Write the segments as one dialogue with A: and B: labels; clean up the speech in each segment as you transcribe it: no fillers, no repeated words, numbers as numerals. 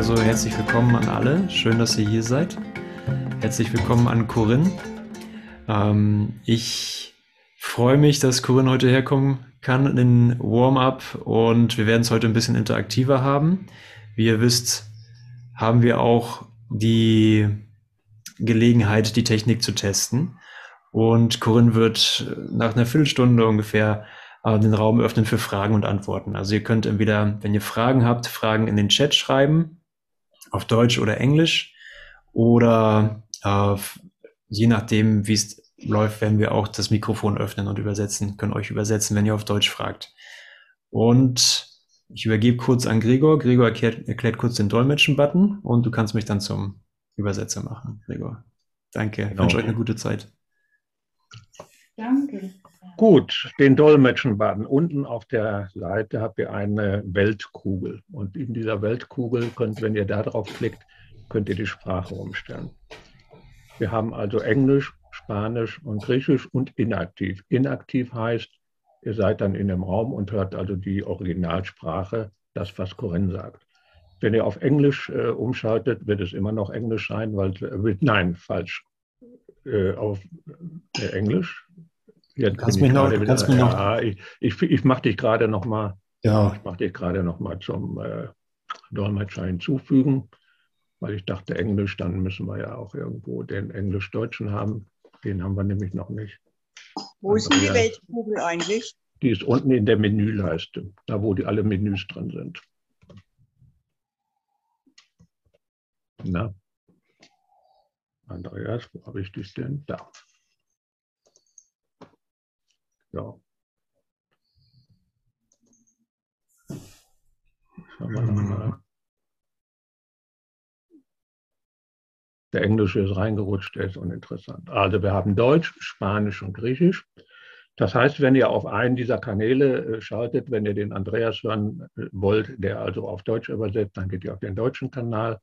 A: Also herzlich willkommen an alle. Schön, dass ihr hier seid. Herzlich willkommen an Corinne. Ich freue mich, dass Corinne heute herkommen kann in WarmUp und wir werden es heute ein bisschen interaktiver haben. Wie ihr wisst, haben wir auch die Gelegenheit, die Technik zu testen. Und Corinne wird nach einer Viertelstunde ungefähr den Raum öffnen für Fragen und Antworten. Also ihr könnt entweder, wenn ihr Fragen habt, Fragen in den Chat schreiben, auf Deutsch oder Englisch. Oder je nachdem, wie es läuft, werden wir auch das Mikrofon öffnen und übersetzen, können euch übersetzen, wenn ihr auf Deutsch fragt. Und ich übergebe kurz an Gregor. Gregor erklärt kurz den Dolmetschen-Button und du kannst mich dann zum Übersetzer machen, Gregor. Danke, ich wünsche euch eine gute Zeit.
B: Danke.
C: Gut, den Dolmetschen-Button. Unten auf der Seite habt ihr eine Weltkugel. Und in dieser Weltkugel wenn ihr da drauf klickt, könnt ihr die Sprache umstellen. Wir haben also Englisch, Spanisch und Griechisch und inaktiv. Inaktiv heißt, ihr seid dann in dem Raum und hört also die Originalsprache, das, was Corinne sagt. Wenn ihr auf Englisch umschaltet, wird es immer noch Englisch sein, nein, falsch. Auf Englisch. Jetzt
A: kannst mich noch,
C: ich mache dich gerade noch mal,
A: ja.
C: Ich mache dich gerade noch mal zum Dolmetscher hinzufügen, weil ich dachte Englisch, dann müssen wir ja auch irgendwo den Englisch-Deutschen haben. Den haben wir nämlich noch nicht.
B: Wo ist denn die Weltkugel eigentlich?
C: Die ist unten in der Menüleiste, da wo alle Menüs drin sind. Na, Andreas, wo habe ich dich denn? Da. Ja. Schauen wir nochmal. Der Englische ist reingerutscht, der ist uninteressant. Also wir haben Deutsch, Spanisch und Griechisch. Das heißt, wenn ihr auf einen dieser Kanäle schaltet, wenn ihr den Andreas hören wollt, der also auf Deutsch übersetzt, dann geht ihr auf den deutschen Kanal.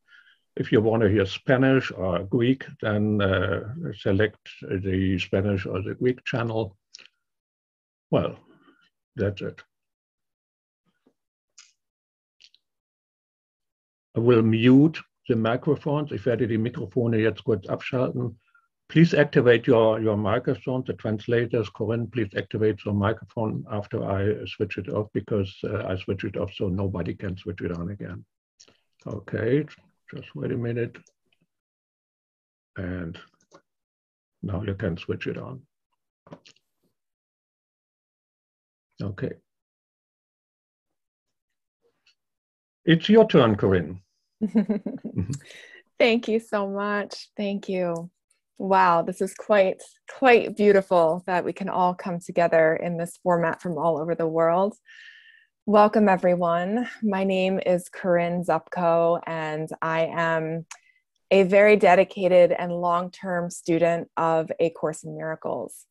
C: If you want to hear Spanish or Greek, then select the Spanish or the Greek channel. Well, that's it. I will mute the microphones. Ich werde die Mikrofone jetzt kurz abschalten. Please activate your microphone. The translators, Corinne, please activate your microphone after I switch it off, because I switch it off so nobody can switch it on again. Okay, just wait a minute. And now you can switch it on. Okay. It's your turn, Corinne.
D: Thank you so much. Thank you. Wow, this is quite beautiful that we can all come together in this format from all over the world. Welcome, everyone. My name is Corinne Zupko, and I am a very dedicated and long-term student of A Course in Miracles.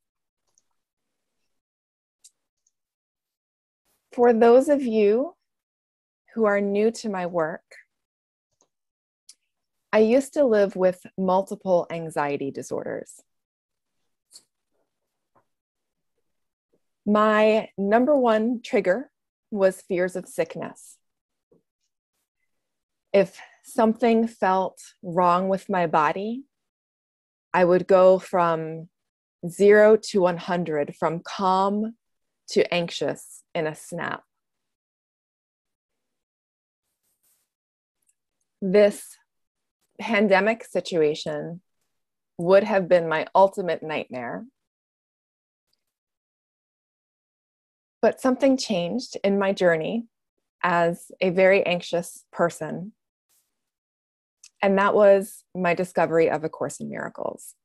D: For those of you who are new to my work, I used to live with multiple anxiety disorders. My number one trigger was fears of sickness. If something felt wrong with my body, I would go from 0 to 100, from calm to anxious in a snap. This pandemic situation would have been my ultimate nightmare. But something changed in my journey as a very anxious person. And that was my discovery of A Course in Miracles.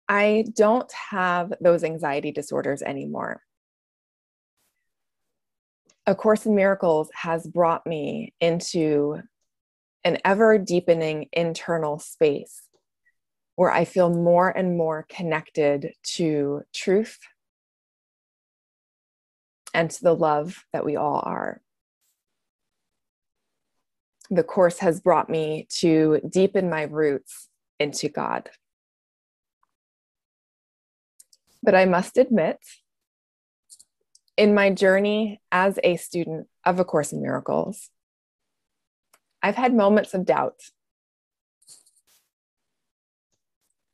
D: I don't have those anxiety disorders anymore. A Course in Miracles has brought me into an ever deepening internal space where I feel more and more connected to truth and to the love that we all are. The Course has brought me to deepen my roots into God. But I must admit, In my journey as a student of A Course in Miracles, I've had moments of doubt.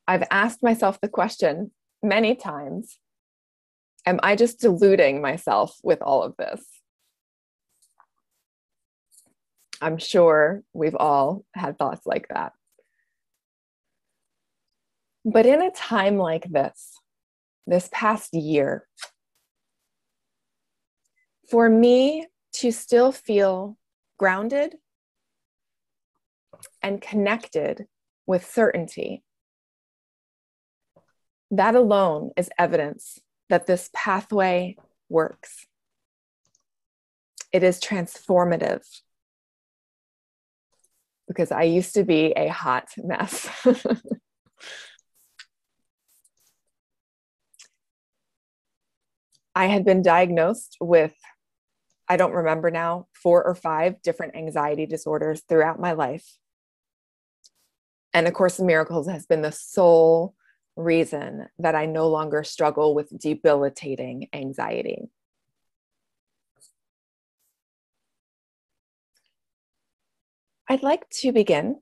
D: I've asked myself the question many times, am I just deluding myself with all of this? I'm sure we've all had thoughts like that. But in a time like this past year, for me to still feel grounded and connected with certainty, that alone is evidence that this pathway works. It is transformative, because I used to be a hot mess. I had been diagnosed with, I don't remember now, 4 or 5 different anxiety disorders throughout my life. And A Course in Miracles has been the sole reason that I no longer struggle with debilitating anxiety. I'd like to begin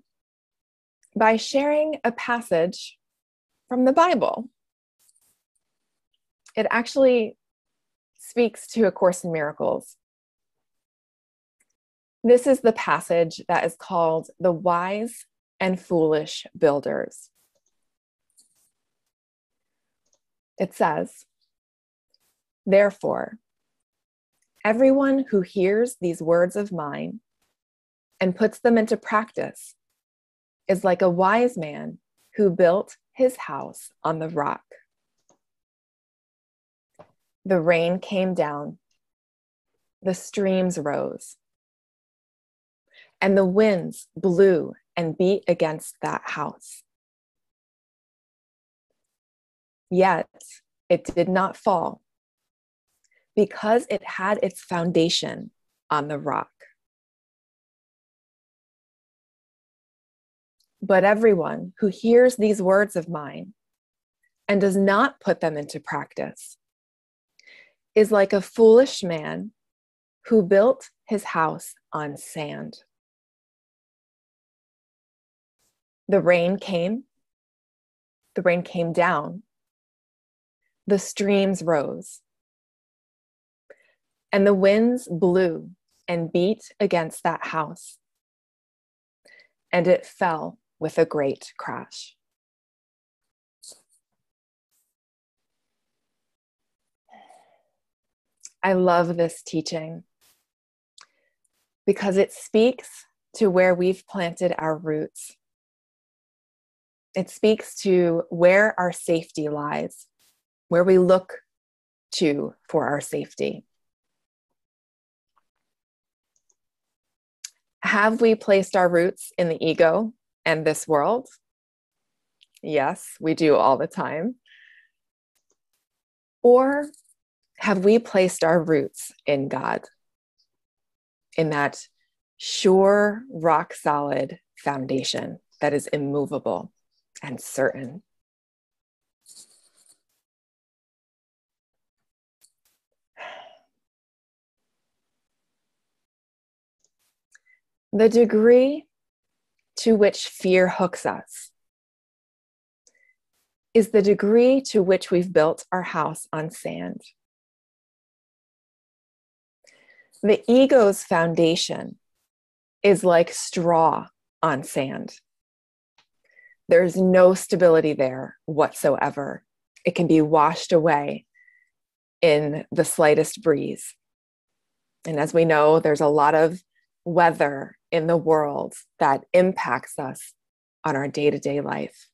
D: by sharing a passage from the Bible. It actually speaks to A Course in Miracles. This is the passage that is called The Wise and Foolish Builders. It says, "Therefore, everyone who hears these words of mine and puts them into practice is like a wise man who built his house on the rock. The rain came down, the streams rose, and the winds blew and beat against that house. Yet it did not fall, because it had its foundation on the rock. But everyone who hears these words of mine and does not put them into practice is like a foolish man who built his house on sand. The rain came down, the streams rose, and the winds blew and beat against that house, and it fell with a great crash." I love this teaching because it speaks to where we've planted our roots. It speaks to where our safety lies, where we look to for our safety. Have we placed our roots in the ego and this world? Yes, we do all the time. Or have we placed our roots in God, in that sure, rock solid foundation that is immovable and certain? The degree to which fear hooks us is the degree to which we've built our house on sand. The ego's foundation is like straw on sand. There's no stability there whatsoever. It can be washed away in the slightest breeze. And as we know, there's a lot of weather in the world that impacts us on our day-to-day life.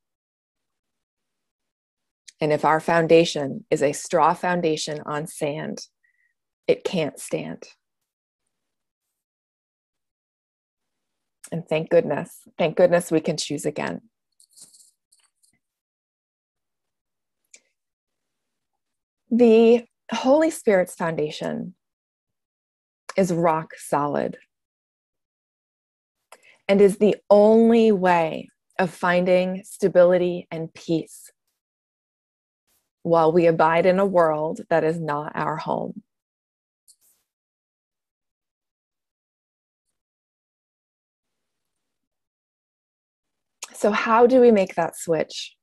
D: And if our foundation is a straw foundation on sand, it can't stand. And thank goodness we can choose again. The Holy Spirit's foundation is rock solid and is the only way of finding stability and peace while we abide in a world that is not our home. So how do we make that switch?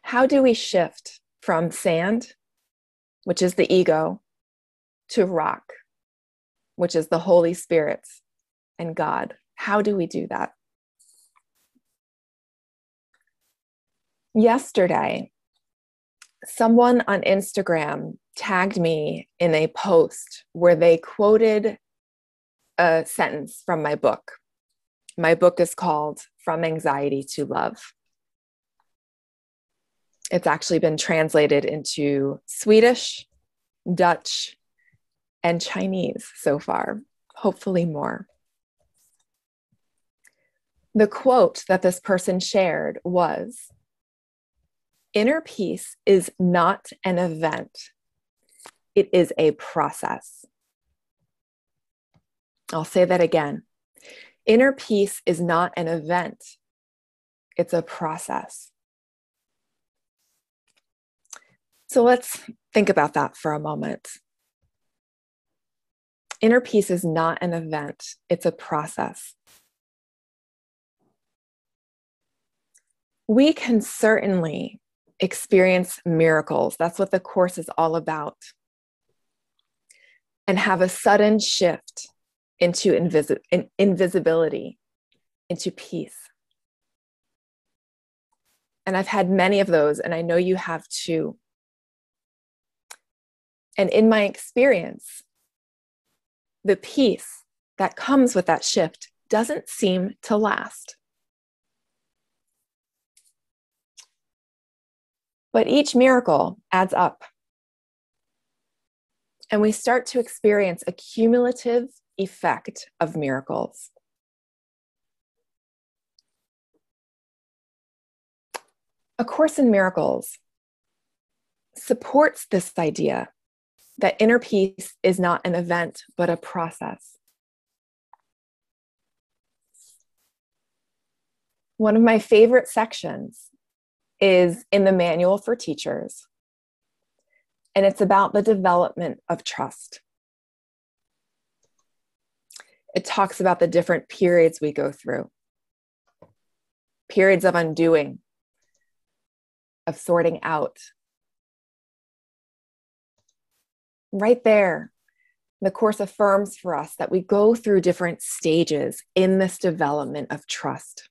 D: How do we shift from sand, which is the ego, to rock, which is the Holy Spirit and God? How do we do that? Yesterday, someone on Instagram tagged me in a post where they quoted a sentence from my book. My book is called From Anxiety to Love. It's actually been translated into Swedish, Dutch, and Chinese so far, hopefully more. The quote that this person shared was, "Inner peace is not an event. It is a process." I'll say that again. Inner peace is not an event. It's a process. So let's think about that for a moment. Inner peace is not an event. It's a process. We can certainly experience miracles. That's what the Course is all about. And have a sudden shift into invisibility, into peace. And I've had many of those, and I know you have too. And in my experience, the peace that comes with that shift doesn't seem to last. But each miracle adds up. And we start to experience a cumulative effect of miracles. A Course in Miracles supports this idea that inner peace is not an event, but a process. One of my favorite sections is in the Manual for Teachers, and it's about the development of trust. It talks about the different periods we go through. Periods of undoing, of sorting out. Right there, the Course affirms for us that we go through different stages in this development of trust,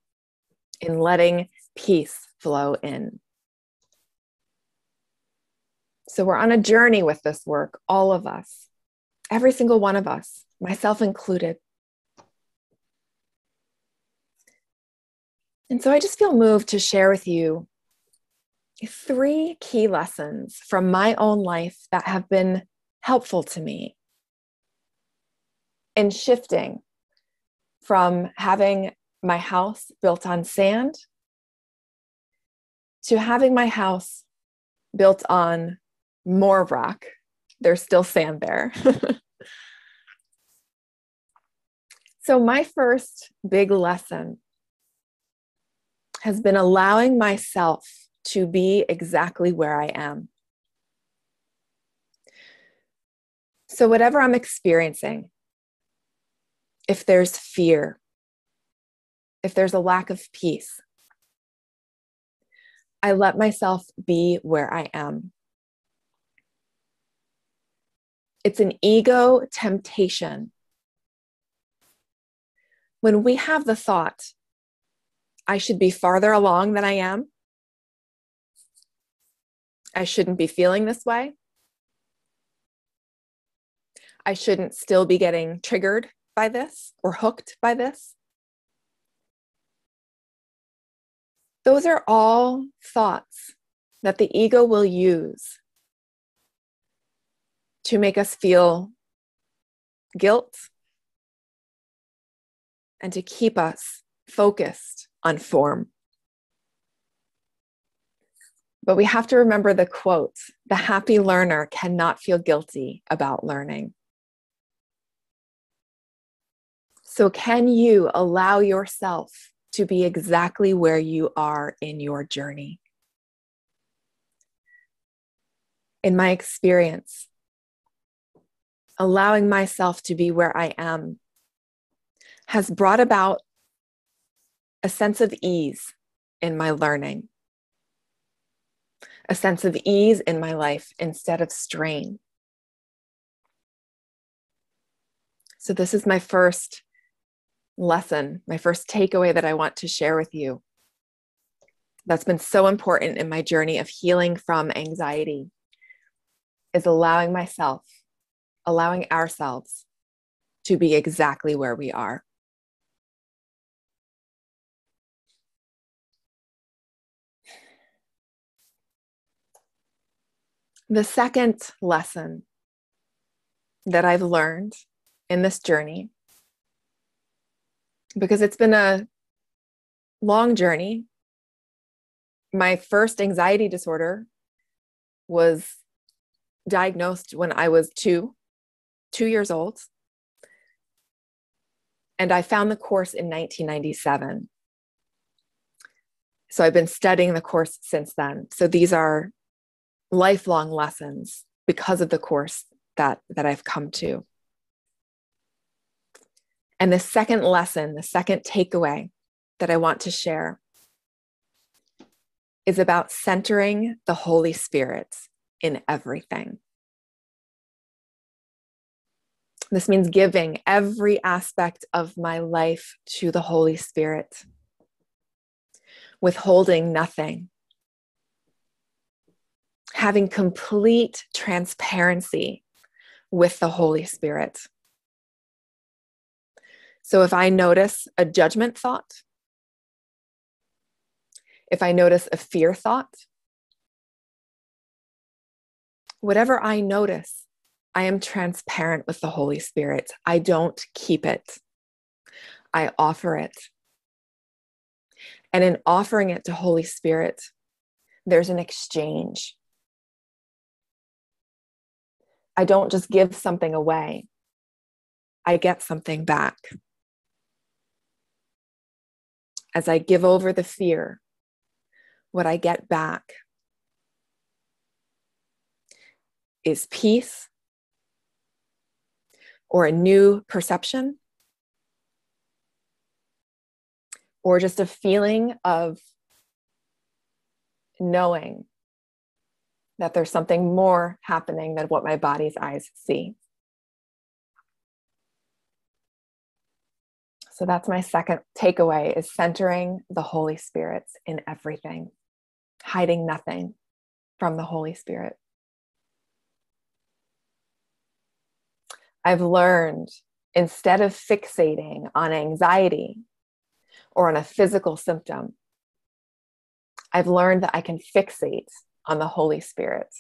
D: in letting peace flow in. So we're on a journey with this work, all of us, every single one of us, myself included. And so I just feel moved to share with you 3 key lessons from my own life that have been helpful to me in shifting from having my house built on sand to having my house built on more rock. There's still sand there. So my first big lesson has been allowing myself to be exactly where I am. So whatever I'm experiencing, if there's fear, if there's a lack of peace, I let myself be where I am. It's an ego temptation. When we have the thought, I should be farther along than I am, I shouldn't be feeling this way, I shouldn't still be getting triggered by this or hooked by this. Those are all thoughts that the ego will use to make us feel guilt and to keep us focused on form. But we have to remember the quote, "The happy learner cannot feel guilty about learning." So can you allow yourself to be exactly where you are in your journey? In my experience, allowing myself to be where I am has brought about a sense of ease in my learning, a sense of ease in my life instead of strain. So this is my first lesson, my first takeaway that I want to share with you. That's been so important in my journey of healing from anxiety, is allowing myself, allowing ourselves to be exactly where we are. The second lesson that I've learned in this journey, because it's been a long journey. My first anxiety disorder was diagnosed when I was two years old. And I found the course in 1997. So I've been studying the course since then. So these are lifelong lessons because of the course that I've come to. And the second lesson, the second takeaway that I want to share is about centering the Holy Spirit in everything. This means giving every aspect of my life to the Holy Spirit, withholding nothing, having complete transparency with the Holy Spirit. So if I notice a judgment thought, if I notice a fear thought, whatever I notice, I am transparent with the Holy Spirit. I don't keep it. I offer it. And in offering it to Holy Spirit, there's an exchange. I don't just give something away. I get something back. As I give over the fear, what I get back is peace, or a new perception, or just a feeling of knowing that there's something more happening than what my body's eyes see. So that's my second takeaway, is centering the Holy Spirit in everything, hiding nothing from the Holy Spirit. I've learned, instead of fixating on anxiety or on a physical symptom, I've learned that I can fixate on the Holy Spirit.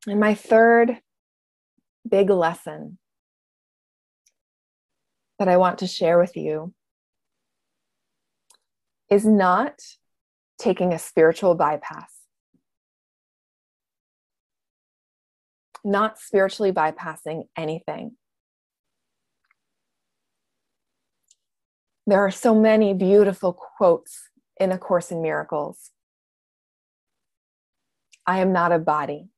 D: And my third big lesson that I want to share with you is not taking a spiritual bypass. Not spiritually bypassing anything. There are so many beautiful quotes in A Course in Miracles. I am not a body.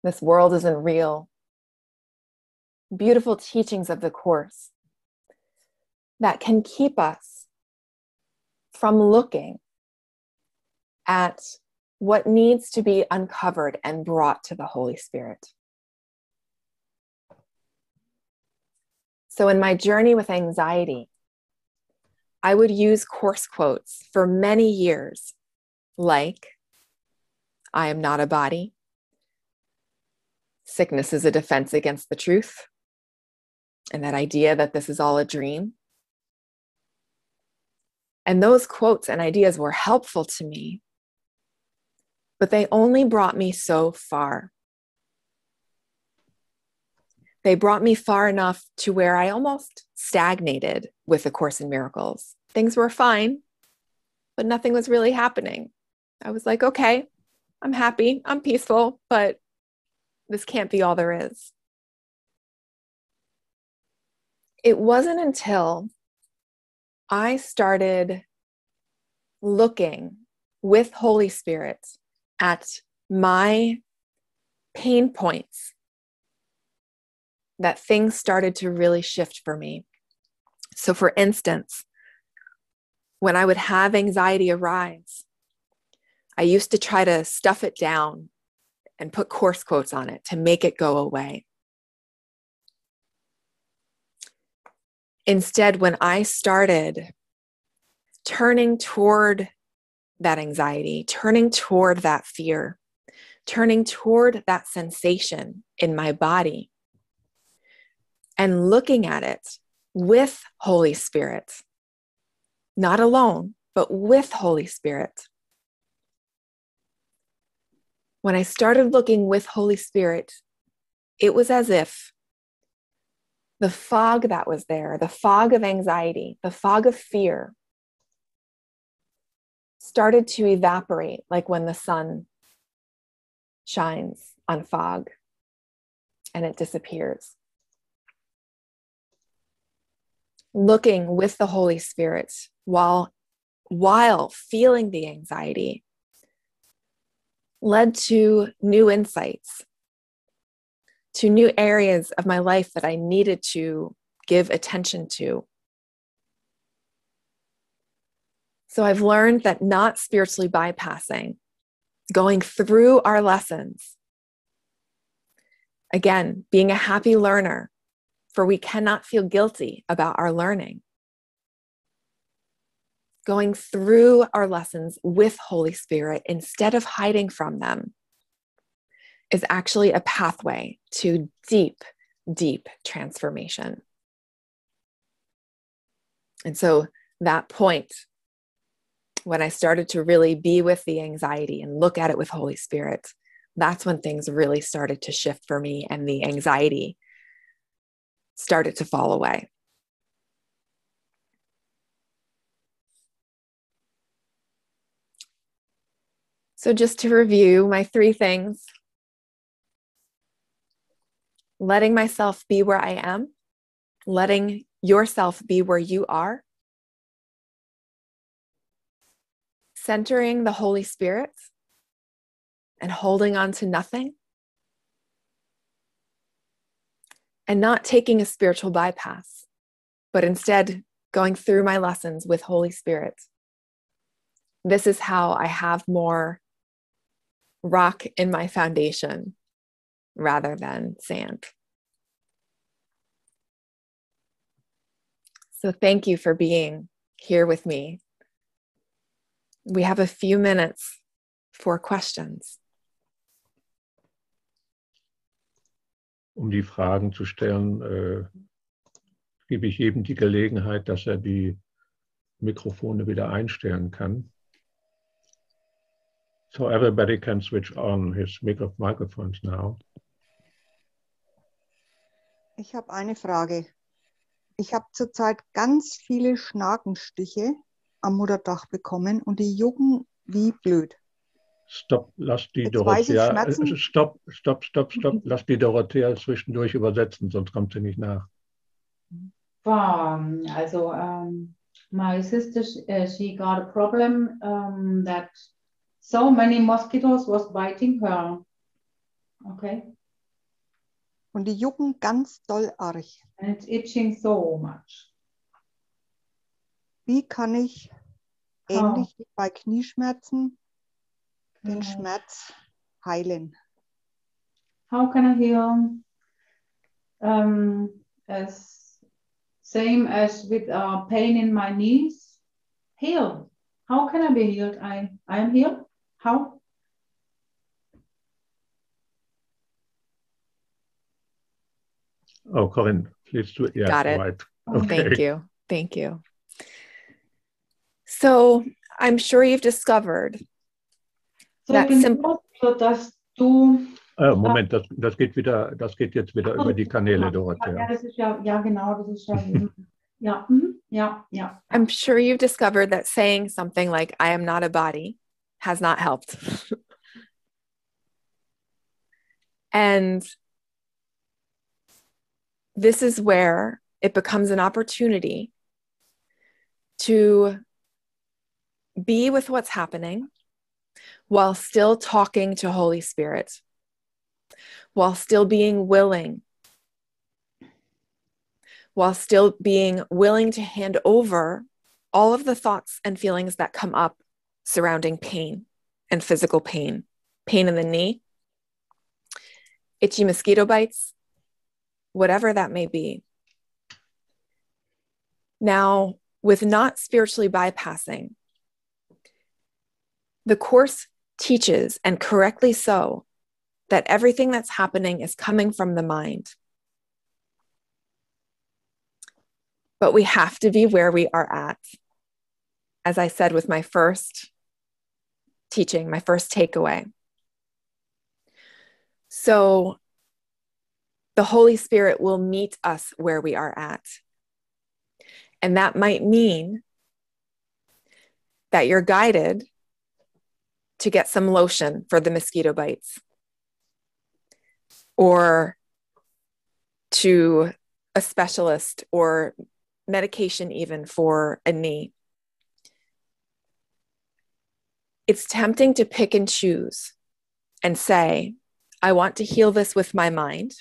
D: This world isn't real. Beautiful teachings of the Course that can keep us from looking at what needs to be uncovered and brought to the Holy Spirit. So in my journey with anxiety, I would use Course quotes for many years, like, I am not a body. Sickness is a defense against the truth. And that idea that this is all a dream. And those quotes and ideas were helpful to me, but they only brought me so far. They brought me far enough to where I almost stagnated with A Course in Miracles. Things were fine, but nothing was really happening. I was like, okay, I'm happy, I'm peaceful, but this can't be all there is. It wasn't until I started looking with Holy Spirit at my pain points that things started to really shift for me. So for instance, when I would have anxiety arise, I used to try to stuff it down and put course quotes on it to make it go away. Instead, when I started turning toward that anxiety, turning toward that fear, turning toward that sensation in my body, and looking at it with Holy Spirit, not alone, but with Holy Spirit. When I started looking with Holy Spirit, it was as if the fog that was there, the fog of anxiety, the fog of fear, started to evaporate like when the sun shines on fog and it disappears. Looking with the Holy Spirit while feeling the anxiety led to new insights, to new areas of my life that I needed to give attention to. So I've learned that not spiritually bypassing, going through our lessons, again, being a happy learner, for we cannot feel guilty about our learning. Going through our lessons with Holy Spirit instead of hiding from them is actually a pathway to deep, deep transformation. And so that point, when I started to really be with the anxiety and look at it with Holy Spirit, that's when things really started to shift for me and the anxiety started to fall away. So just to review my 3 things: letting myself be where I am, letting yourself be where you are, centering the Holy Spirit and holding on to nothing, and not taking a spiritual bypass, but instead going through my lessons with Holy Spirit. This is how I have more rock in my foundation rather than sand. So thank you for being here with me. We have a few minutes for questions.
C: Um die Fragen zu stellen, gebe ich jedem die Gelegenheit, dass die Mikrofone wieder einstellen kann. So everybody can switch on his microphones now.
B: Ich habe eine Frage. Ich habe zurzeit ganz viele Schnakenstiche am Mutterdach bekommen und die jucken wie blöd.
C: Stopp, lass die
B: Jetzt weiß ich,
C: Dorothea,
B: Schmerzen.
C: stopp. Lass die Dorothea zwischendurch übersetzen, sonst kommt sie nicht nach.
E: Also, my sister, she got a problem that so many mosquitoes was biting her. Okay.
B: Und die jucken ganz doll arg.
E: And it's itching so much.
B: Wie kann ich ähnlich wie bei Knieschmerzen den
E: Okay.
B: Schmerz heilen?
E: How can I heal? As same as with pain in my knees. Heal. How can I be healed? I am healed. How?
C: Oh, Corinne, please do. Yeah,
D: Got it.
C: right. Okay.
D: Thank you. So I'm sure you've discovered
E: So
D: that simple.
E: so dass du.
C: Moment, das geht jetzt wieder über die Kanäle, Dorothea.
E: Ja, das ist ja genau, das ist ja.
D: I'm sure you've discovered that saying something like, I am not a body, has not helped. And this is where it becomes an opportunity to be with what's happening while still talking to Holy Spirit, while still being willing, while still being willing to hand over all of the thoughts and feelings that come up surrounding pain and physical pain, pain in the knee, itchy mosquito bites, whatever that may be. Now, with not spiritually bypassing, the Course teaches, and correctly so, that everything that's happening is coming from the mind. But we have to be where we are at. As I said with my first teaching, my first takeaway. So the Holy Spirit will meet us where we are at. And that might mean that you're guided to get some lotion for the mosquito bites, or to a specialist, or medication even for a knee. It's tempting to pick and choose and say, I want to heal this with my mind,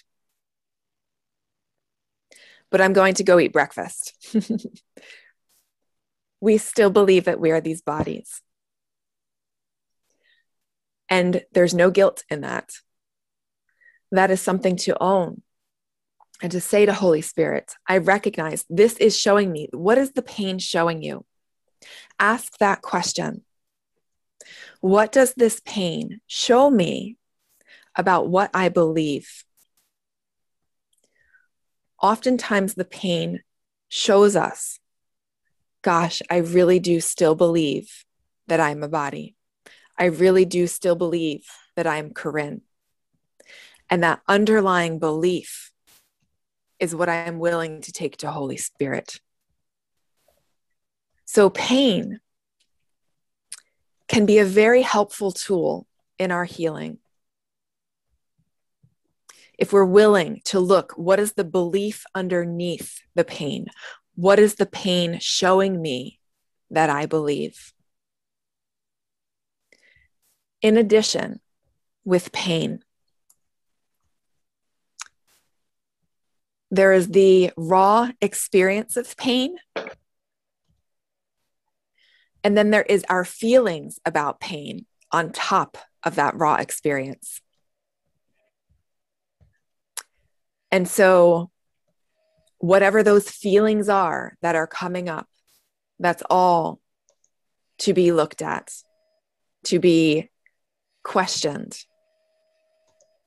D: but I'm going to go eat breakfast. We still believe that we are these bodies. And there's no guilt in that. That is something to own and to say to Holy Spirit, I recognize this is showing me. What is the pain showing you? Ask that question. What does this pain show me about what I believe? Oftentimes the pain shows us, gosh, I really do still believe that I'm a body. I really do still believe that I'm Corinne. And that underlying belief is what I am willing to take to Holy Spirit. So pain can be a very helpful tool in our healing. If we're willing to look, what is the belief underneath the pain? What is the pain showing me that I believe? In addition, with pain, there is the raw experience of pain. And then there is our feelings about pain on top of that raw experience. And so whatever those feelings are that are coming up, that's all to be looked at, to be questioned,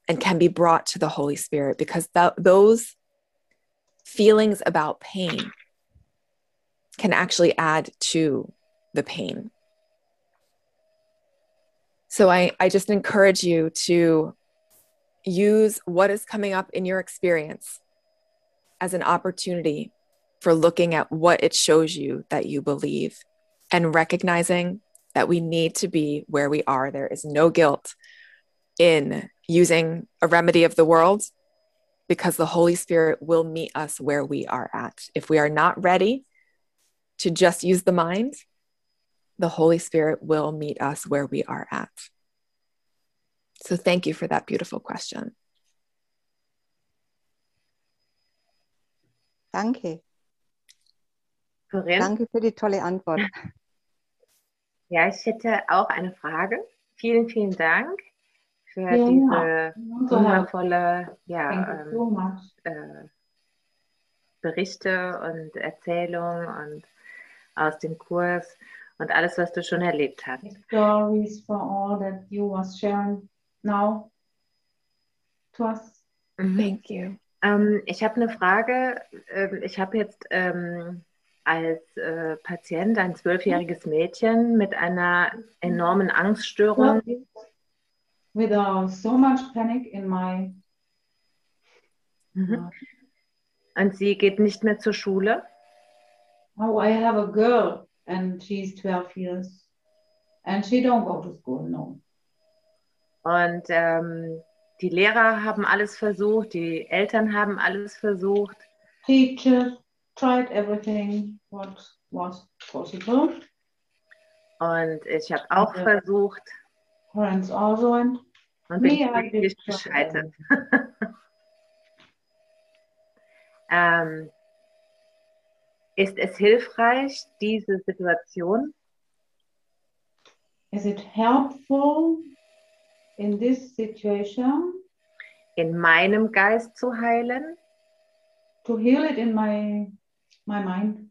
D: and can be brought to the Holy Spirit, because those feelings about pain can actually add to the pain. So I just encourage you to use what is coming up in your experience as an opportunity for looking at what it shows you that you believe, and recognizing that we need to be where we are. There is no guilt in using a remedy of the world, because the Holy Spirit will meet us where we are at. If we are not ready to just use the mind, the Holy Spirit will meet us where we are at. So thank you for that beautiful question.
B: Danke.
F: Corinne?
B: Danke für die tolle Antwort.
F: Ja, ich hätte auch eine Frage. Vielen, vielen Dank für
E: Yeah,
F: diese
E: so
F: wundervolle
E: Thank you so much.
F: Berichte und Erzählungen und aus dem Kurs und alles, was du schon erlebt hast.
E: Stories for all that you was sharing now to us.
D: Thank you.
F: Ich habe eine Frage. Ich habe jetzt als Patient ein 12-jähriges Mädchen mit einer enormen Angststörung.
E: With so much panic in my
F: Und sie geht nicht mehr zur Schule.
E: oh, I have a girl and she's 12 years and she don't go to school, no.
F: Und die Lehrer haben alles versucht, die Eltern haben alles versucht.
E: Teachers tried everything what was possible.
F: Und ich habe auch versucht.
E: Parents also, and
F: Und
E: me,
F: bin
E: I did
F: glücklich
E: just
F: gescheitert. Ist es hilfreich, diese Situation
E: Is it helpful in this situation
F: in meinem Geist zu heilen?
E: to heal it in my mind?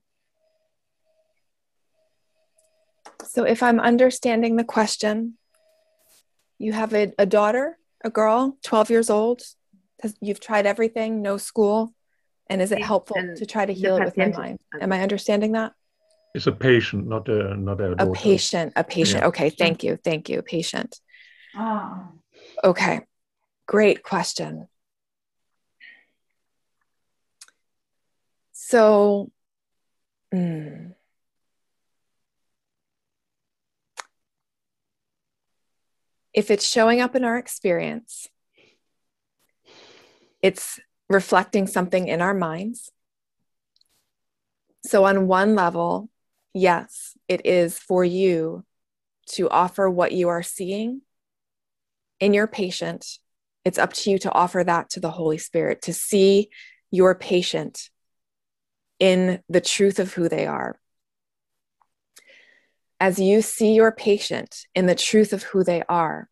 D: So if I'm understanding the question, you have a daughter, a girl, 12 years old. You've tried everything, no school. And is it helpful to try to heal it with my mind? Am I understanding that?
C: It's a patient, not a daughter.
D: A patient.
C: Yeah.
D: Okay, thank you, patient.
E: Ah,
D: Okay, great question. So, if it's showing up in our experience, it's reflecting something in our minds. So on one level, yes, it is for you to offer what you are seeing in your patient. It's up to you to offer that to the Holy Spirit, to see your patient in the truth of who they are. As you see your patient in the truth of who they are,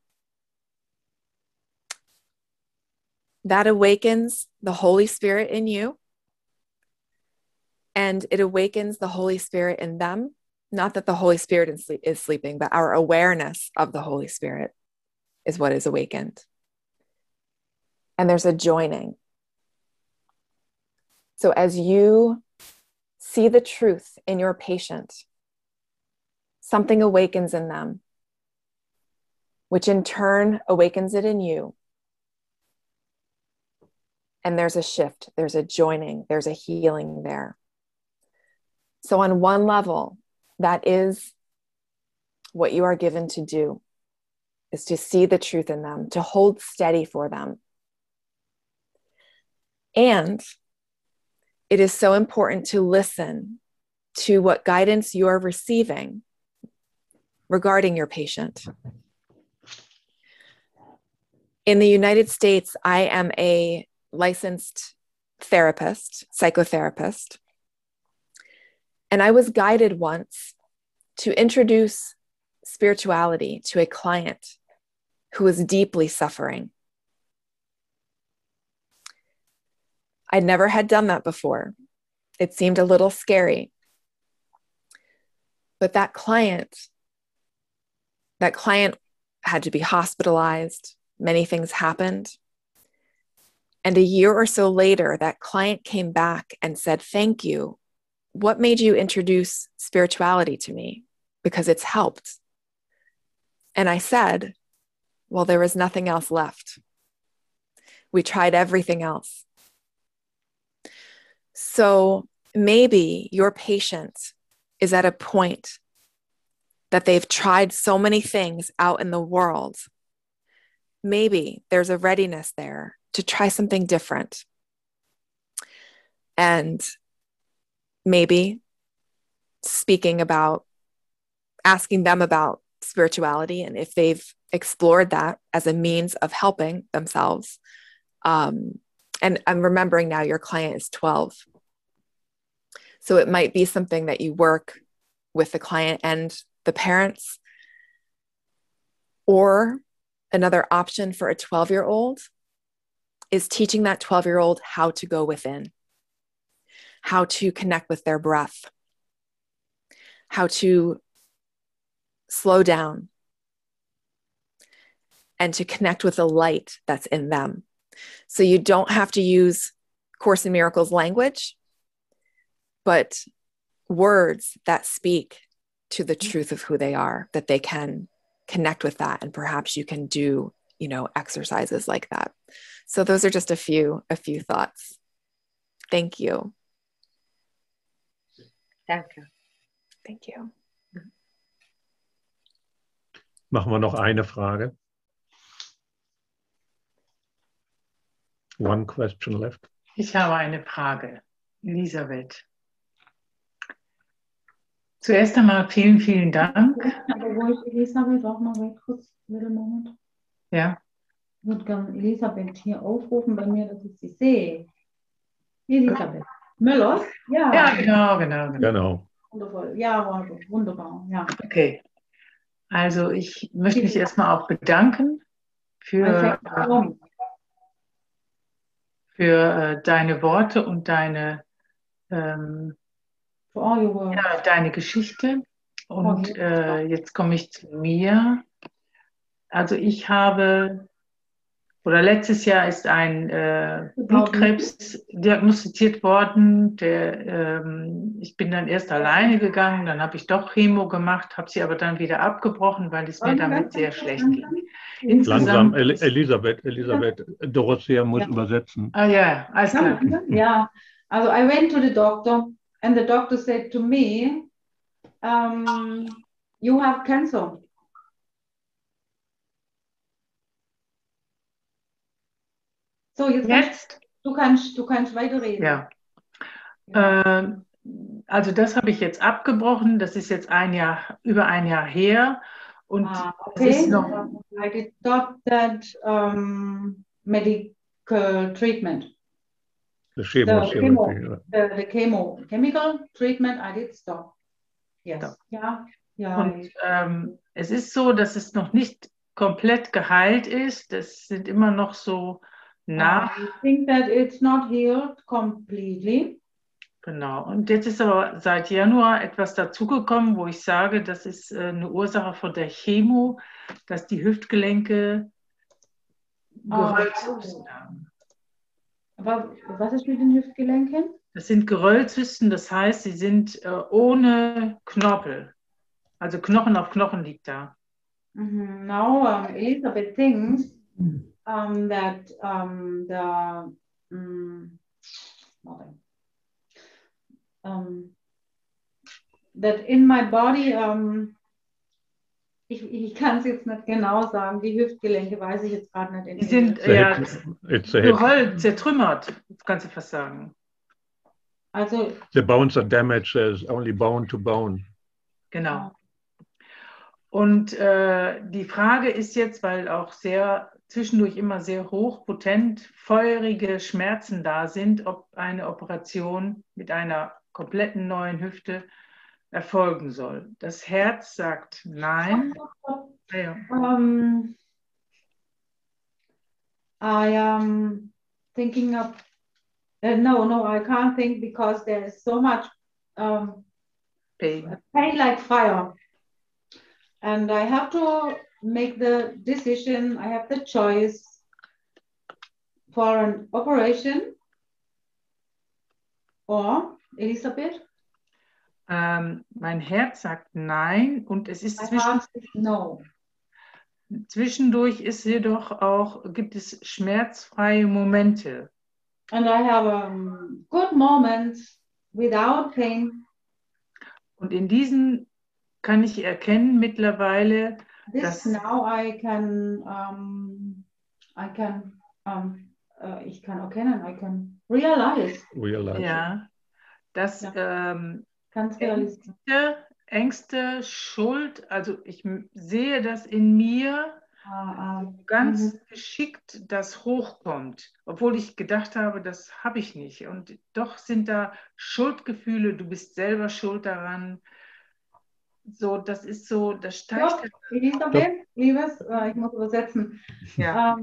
D: that awakens the Holy Spirit in you, and it awakens the Holy Spirit in them. Not that the Holy Spirit is sleeping, but our awareness of the Holy Spirit is what is awakened. And there's a joining. So as you see the truth in your patient, something awakens in them, which in turn awakens it in you. And there's a shift, there's a joining, there's a healing there. So on one level, that is what you are given to do, is to see the truth in them, to hold steady for them. And it is so important to listen to what guidance you are receiving regarding your patient. In the United States, I am a licensed therapist, psychotherapist, and I was guided once to introduce spirituality to a client who was deeply suffering. I'd never had done that before. It seemed a little scary. But that client had to be hospitalized. Many things happened. And a year or so later, that client came back and said, "Thank you. What made you introduce spirituality to me? Because it's helped." And I said, "Well, there was nothing else left. We tried everything else." So maybe your patient is at a point that they've tried so many things out in the world. Maybe there's a readiness there to try something different. And maybe asking them about spirituality and if they've explored that as a means of helping themselves. And I'm remembering now your client is 12. So it might be something that you work with the client and the parents. Or another option for a 12-year-old is teaching that 12-year-old how to go within, how to connect with their breath, how to slow down, and to connect with the light that's in them. So you don't have to use Course in Miracles language, but words that speak to the truth of who they are, that they can connect with that. And perhaps you can do, exercises like that. So those are just a few thoughts. Thank you.
F: Danke.
D: Thank you.
C: Machen wir noch eine Frage. One question left.
G: Ich habe eine Frage, Elisabeth. Zuerst einmal vielen, vielen Dank.
E: Aber wo ich Elisabeth auch mal weg kurz, little moment.
G: Ja,
E: Ich würde gerne Elisabeth hier aufrufen bei mir, dass ich sie sehe. Elisabeth Müllers?
G: ja,
E: Ja,
G: genau.
C: Genau.
E: wundervoll. Ja, wunderbar. Ja.
G: Okay, also ich möchte mich erstmal auch bedanken für deine Worte und deine
E: For all your work.
G: ja, deine Geschichte. Und jetzt komme ich zu mir. Also ich habe, oder letztes Jahr ist ein Blutkrebs diagnostiziert worden. Ich bin dann erst alleine gegangen, dann habe ich doch Chemo gemacht, habe sie aber dann wieder abgebrochen, weil es mir damit sehr schlecht ging.
C: Langsam,
G: Insgesamt,
C: Elisabeth, Dorothea muss übersetzen.
G: ah ja, alles klar.
E: Ja, also I went to the doctor and the doctor said to me, you have cancer. So, jetzt du kannst weiterreden.
G: Ja. Also das habe ich jetzt abgebrochen. Das ist jetzt über ein Jahr her. Und es ist noch.
E: I did stop that medical treatment.
C: The chemotherapy.
E: The chemical treatment I did stop. Yes. Ja.
G: Und es ist so, dass es noch nicht komplett geheilt ist. Das sind immer noch so
E: I think that it's not healed completely.
G: Genau. Und jetzt ist aber seit Januar etwas dazugekommen, wo ich sage, das ist eine Ursache von der Chemo, dass die Hüftgelenke Geröllzysten haben.
E: Aber was ist mit den Hüftgelenken?
G: Das sind Geröllzysten, das heißt, sie sind ohne Knorpel. Also Knochen auf Knochen liegt da.
E: Now Elisabeth thinks that that in my body, ich kann es jetzt nicht genau sagen, die Hüftgelenke weiß ich jetzt gerade nicht.
G: Die sind Geröll zertrümmert, kannst du fast sagen.
E: Also,
C: the bones are damaged, there's only bone to bone.
G: Genau. Und die Frage ist jetzt, weil auch zwischendurch immer sehr hochpotent feurige Schmerzen da sind, ob eine Operation mit einer kompletten neuen Hüfte erfolgen soll. Das Herz sagt nein.
E: I am thinking of no, I can't think because there is so much pain like fire. And I have to make the decision, I have the choice for an operation or Elisabeth?
G: Mein Herz sagt nein und es ist
E: no.
G: Zwischendurch ist jedoch gibt es schmerzfreie Momente.
E: And I have good moments without pain.
G: Und in diesen kann ich erkennen mittlerweile, dass
E: now I can ich kann erkennen, I can realize.
G: Ja, dass Ängste, Schuld, also ich sehe das in mir ganz geschickt, das hochkommt, obwohl ich gedacht habe, das habe ich nicht. Und doch sind da Schuldgefühle, du bist selber schuld daran. So, das ist so, das steigt.
E: Elisabeth, Liebes, ich muss übersetzen.
G: Ja.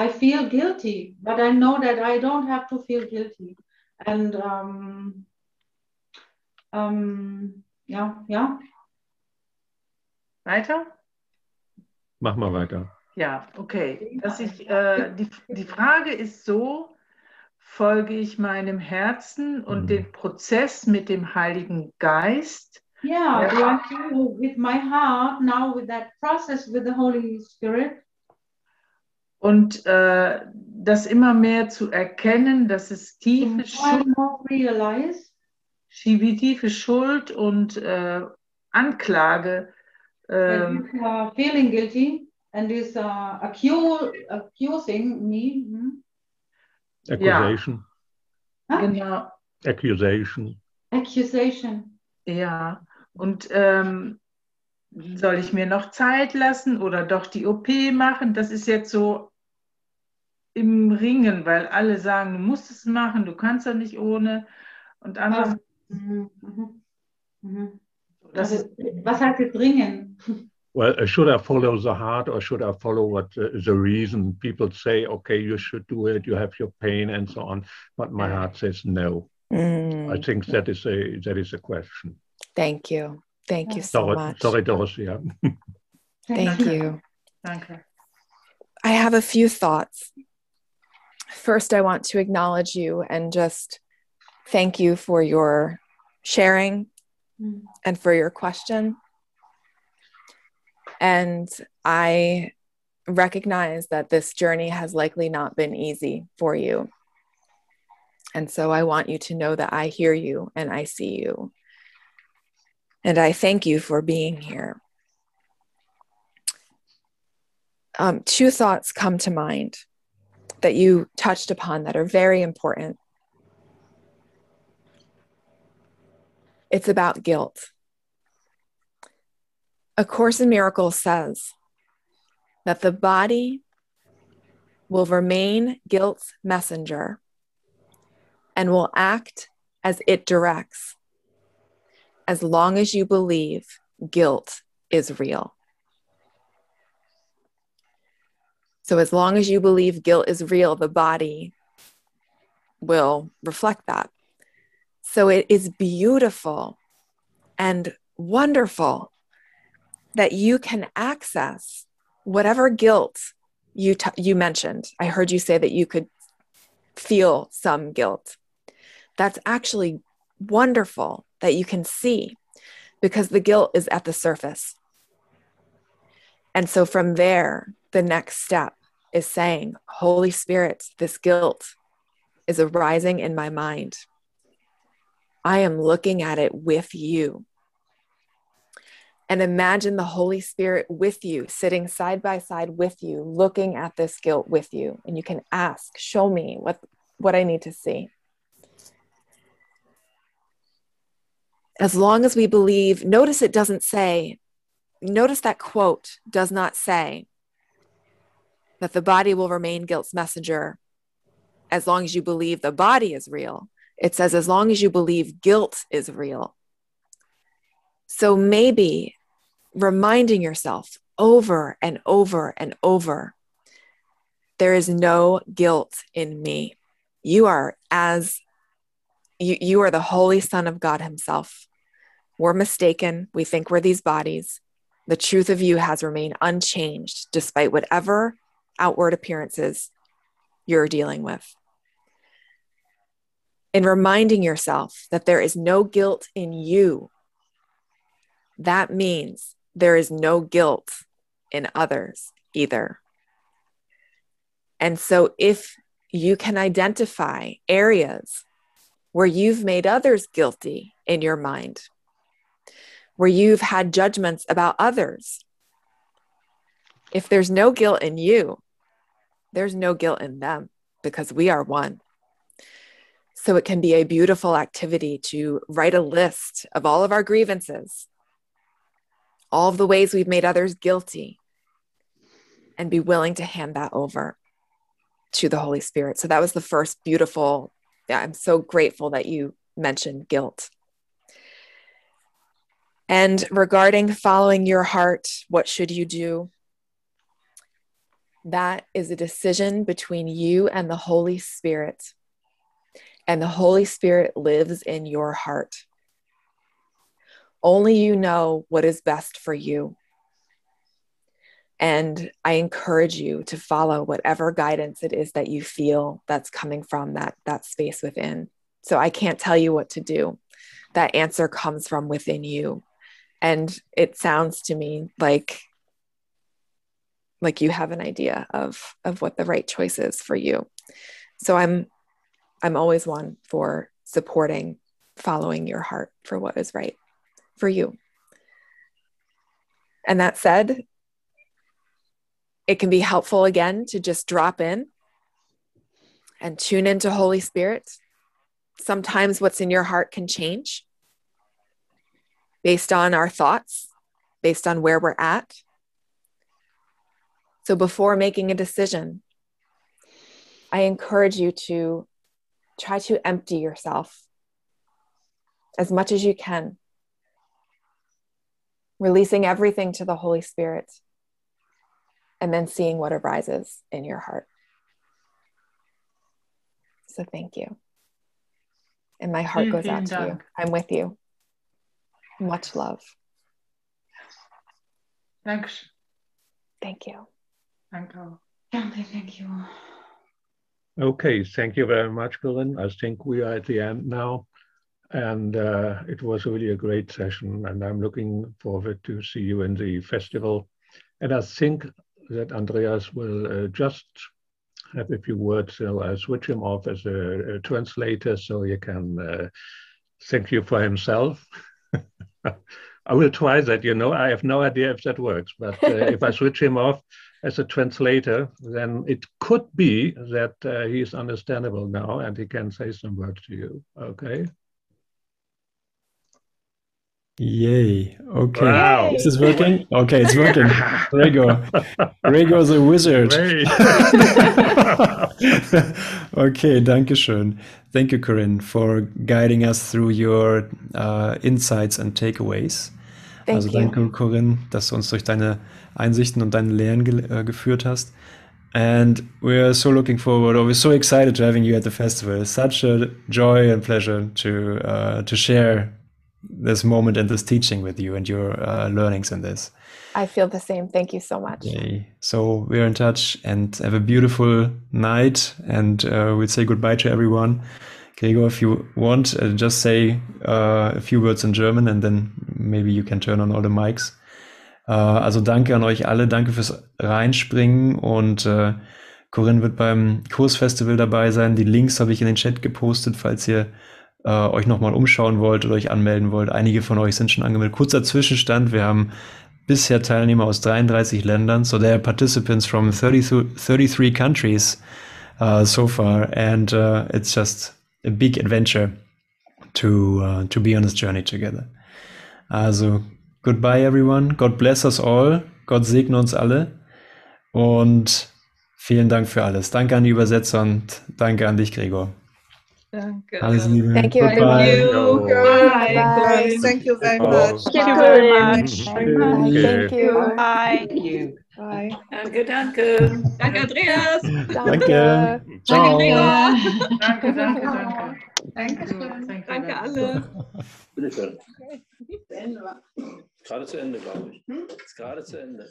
E: I feel guilty, but I know that I don't have to feel guilty. And ja.
G: Weiter?
C: Mach mal weiter.
G: Ja, okay. Die Frage ist so, folge ich meinem Herzen und den Prozess mit dem Heiligen Geist?
E: Yeah, do I follow with my heart now with that process with the Holy Spirit?
G: Und das immer mehr zu erkennen, dass es tiefe Schuld und Anklage
E: feeling guilty and is accusing me.
C: Accusation.
G: Ja, genau.
C: Accusation.
E: Accusation.
G: Ja, und soll ich mir noch Zeit lassen oder doch die OP machen? Das ist jetzt so im Ringen, weil alle sagen, du musst es machen, du kannst ja nicht ohne. Und andere. Das
E: Also,
G: ist,
E: was heißt jetzt ringen?
C: Well, should I follow the heart or should I follow what the reason? People say, okay, you should do it, you have your pain and so on. But my heart says no. I think that is a question.
D: Thank you. Thank you so much.
C: Sorry, Dorothea.
D: Thank you.
G: danke.
D: I have a few thoughts. First, I want to acknowledge you and just thank you for your sharing and for your question. And I recognize that this journey has likely not been easy for you. And so I want you to know that I hear you and I see you. And I thank you for being here. Two thoughts come to mind that you touched upon that are very important. It's about guilt. A Course in Miracles says that the body will remain guilt's messenger and will act as it directs, as long as you believe guilt is real. So as long as you believe guilt is real, the body will reflect that. So it is beautiful and wonderful that you can access whatever guilt you mentioned. I heard you say that you could feel some guilt. That's actually wonderful that you can see, because the guilt is at the surface. And so from there, the next step is saying, Holy Spirit, this guilt is arising in my mind. I am looking at it with you. And imagine the Holy Spirit with you, sitting side by side with you, looking at this guilt with you. And you can ask, show me what I need to see. As long as we believe, notice it doesn't say, notice that quote does not say that the body will remain guilt's messenger as long as you believe the body is real. It says, as long as you believe guilt is real. So maybe reminding yourself over and over and over, there is no guilt in me. You are you are the Holy Son of God himself. We're mistaken. We think we're these bodies. The truth of you has remained unchanged despite whatever outward appearances you're dealing with. In reminding yourself that there is no guilt in you, that means there is no guilt in others either. And so if you can identify areas where you've made others guilty in your mind, where you've had judgments about others, if there's no guilt in you, there's no guilt in them, because we are one. So it can be a beautiful activity to write a list of all of our grievances, all of the ways we've made others guilty, and be willing to hand that over to the Holy Spirit. So that was the first beautiful, I'm so grateful that you mentioned guilt. And regarding following your heart, what should you do? That is a decision between you and the Holy Spirit. And the Holy Spirit lives in your heart. Only you know what is best for you. And I encourage you to follow whatever guidance it is that you feel that's coming from that space within. So I can't tell you what to do. That answer comes from within you. And it sounds to me like you have an idea of what the right choice is for you. So I'm always one for supporting, following your heart for what is right for you. And that said, it can be helpful again to just drop in and tune into Holy Spirit. Sometimes what's in your heart can change based on our thoughts, based on where we're at. So before making a decision, I encourage you to try to empty yourself as much as you can, releasing everything to the Holy Spirit, and then seeing what arises in your heart. So thank you. And my heart goes out to you. I'm with you. Much love.
G: Thanks.
D: Thank you.
G: Thank you.
E: Thank you.
C: Okay, thank you very much, Corinne. I think we are at the end now. And it was really a great session. And I'm looking forward to see you in the festival. And I think that Andreas will just have a few words. So I'll switch him off as a translator so he can thank you for himself. I will try that, you know, I have no idea if that works, but if I switch him off as a translator, then it could be that he is understandable now and he can say some words to you, okay?
A: Yay. Okay.
C: Wow.
A: Is this working? Okay, it's working. Gregor's a wizard. Okay, danke schön. Thank you, Corinne, for guiding us through your insights and takeaways. Also danke, Corinne, dass du uns durch deine Einsichten und deine Lehren geführt hast. And we're so looking forward, or we're so excited to having you at the festival. It's such a joy and pleasure to share this moment and this teaching with you and your learnings in this.
D: I feel the same. Thank you so much.
A: Okay. So we're in touch and have a beautiful night, and we'll say goodbye to everyone. Gregor, if you want, just say a few words in German and then maybe you can turn on all the mics. Also danke an euch alle, danke fürs Reinspringen, und Corinne wird beim Kursfestival dabei sein. Die Links habe ich in den Chat gepostet, falls ihr euch nochmal umschauen wollt oder euch anmelden wollt. Einige von euch sind schon angemeldet. Kurzer Zwischenstand, wir haben bisher Teilnehmer aus 33 Ländern, so there are participants from 33 countries so far, and it's just a big adventure to be on this journey together. Also, goodbye everyone, God bless us all, Gott segne uns alle, und vielen Dank für alles. Danke an die Übersetzer und danke an dich, Gregor.
E: Danke.
A: Alles Liebe.
D: Thank you.
A: Goodbye.
B: Bye. Thank you very much.
F: Thank you very much.
D: Thank you.
H: Bye. Thank you.
B: Bye.
H: Danke, danke. Danke, Andreas.
A: Danke.
H: Ciao.
G: Danke, danke, danke.
E: Dankeschön.
H: Danke alle.
I: Bitte schön. Gerade zu Ende, glaube ich. Ist gerade zu Ende.